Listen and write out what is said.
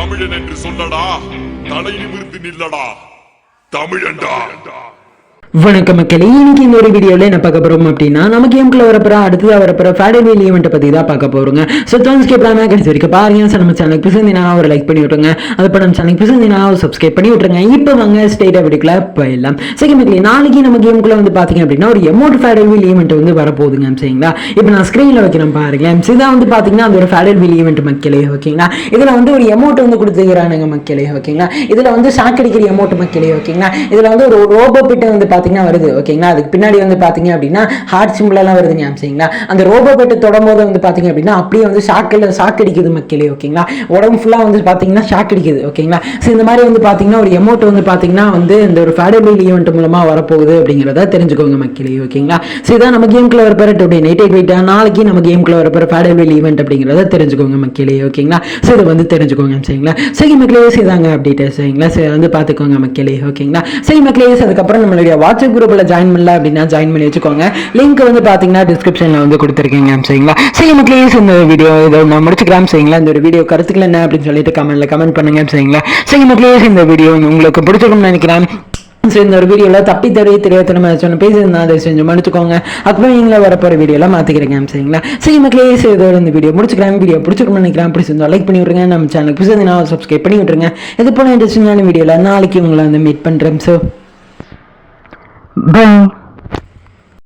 தமிழன் என்று சொல்லடா, தலை நிமிர்ந்து நில்லடா, தமிழன்டா. வணக்கம் மக்களே, இன்னைக்கு இந்த ஒரு வீடியோவில் என்ன பார்க்க போகிறோம் அப்படின்னா, நம்ம கேமுக்குள்ள வரப்போற அடுத்ததாக வரப்போற ஃபேடர்வெல் ஈவெண்ட்டை பற்றி தான் பார்க்க போகிறோங்க. ஸோ ஸ்கிப் பண்ணாமல் கடைசி வரைக்கும் பாருங்க. ஸோ நம்ம சேனலுக்கு பிடிச்சிருந்தீங்கன்னா ஒரு லைக் பண்ணி விட்டுருங்க. அது இப்போ நம்ம சேனலுக்கு பிடிச்சிருந்தீங்கன்னா ஒரு சப்ஸ்கிரைப் பண்ணி விட்டுருங்க. இப்போ வாங்க ஸ்ட்ரெயிட்டாக வீடியோக்குள்ள போயிடலாம். சரி மக்களே, நாளைக்கு நம்ம கேமுக்குள்ள வந்து பார்த்தீங்க அப்படின்னா ஒரு எமௌண்ட் ஃபேடர்வெல் ஈவெண்ட் வந்து வரப்போகுதுங்க. சரிங்களா, இப்போ நான் ஸ்க்ரீனில் வைக்கிறேன் பாருங்களேன். இதான் வந்து பார்த்தீங்கன்னா அந்த ஒரு ஃபேடர்வெல் ஈவெண்ட் மக்களே. ஓகேங்களா, இதில் வந்து ஒரு எமௌண்ட் வந்து கொடுத்துக்கிறானுங்க மக்களே. ஓகேங்களா, இதில் வந்து ஷாக் அடிக்கிற எமௌண்ட் மக்களே. ஓகேங்களா, இதில் வந்து ஒரு ரோபோ பிட் வந்து பார்த்தீங்கன்னா வருது. ஓகேங்களா, அதுக்கு பின்னாடி வந்து பாத்தீங்க அப்படின்னா ஹார்ட் சிம்பிள் எல்லாம் வருதுங்க. சரிங்களா, அந்த ரோபோ பெட் தொடும்போது வந்து பாத்தீங்க அப்படின்னா அப்படியே வந்து ஷாக் அடிக்குது மக்களே. ஓகேங்களா, உடம்பு ஃபுல்லா வந்து பாத்தீங்கன்னா ஷாக் அடிக்குது. ஓகேங்களா, ஸோ இந்த மாதிரி வந்து பாத்தீங்கன்னா ஒரு எமௌண்ட் வந்து பாத்தீங்கன்னா வந்து இந்த ஒரு ஃபேடர்வெல் ஈவெண்ட் மூலமா வரப்போகுது அப்படிங்கிறத தெரிஞ்சுக்கோங்க மக்களே. ஓகேங்களா, ஸோ இதான் நம்ம கேமுக்குள்ள வரப்போற டுடே நைட் 8 நாளைக்கு நம்ம கேமுக்குள்ள வரப்போற ஃபேடர்வெல் ஈவெண்ட் அப்படிங்கிறத தெரிஞ்சுக்கோங்க மக்களே. ஓகேங்களா, ஸோ இதை வந்து தெரிஞ்சுக்கோங்க. சரிங்களா, சரி மக்களே, செய்தாங்க அப்டேட். சரிங்களா, சரி வந்து பாத்துக்கோங்க மக்களே. ஓகேங்களா, சரி மக்களே, அதுக்கப்புறம் நம்மளுடைய வாட்ஸ்அப் குரூப்ல ஜாயின் பண்ணல அப்படின்னா ஜாயின் பண்ணி வச்சுக்கோங்க. லிங்க் வந்து பாத்தீங்கன்னா டிஸ்கிரிப்ஷன்ல வந்து கொடுத்துருக்கீங்க. சரிங்களா, சரி மக்களே, இந்த வீடியோ இதை நான் முடிச்சுக்கலாம். சரிங்களா, இந்த ஒரு வீடியோ கருத்துக்கள் என்ன அப்படின்னு சொல்லிட்டு கமெண்ட் பண்ணுங்க. சரிங்களா, சரி மக்களே, இந்த வீடியோ உங்களுக்கு பிடிச்சிருக்கும்னு நினைக்கிறேன். சரி, இந்த ஒரு வீடியோவில் தப்பி தெரியாத நம்ம சொன்ன பேசியிருந்தா அதை செஞ்சு மன்னிச்சுக்கோங்க. அப்புறம் நீங்களே வரப்போகிற வீடியோலாம் மாற்றிக்கிறேங்க. சரிங்களா, சரி மக்களே, இதோட இந்த வீடியோ முடிச்சுக்கிறேன். வீடியோ பிடிச்சிருக்கும்னு நினைக்கிறேன். பிடிச்சிருந்தா லைக் பண்ணி விட்ருங்க. நம்ம சேனலுக்கு பிடிச்சிருந்தா சப்ஸ்கிரைப் பண்ணி விட்ருங்க. இது போல இன்ட்ரெஸ்டிங்கான வீடியோவில் நாளைக்கு உங்களை வந்து மீட் பண்ணுறேன். So by.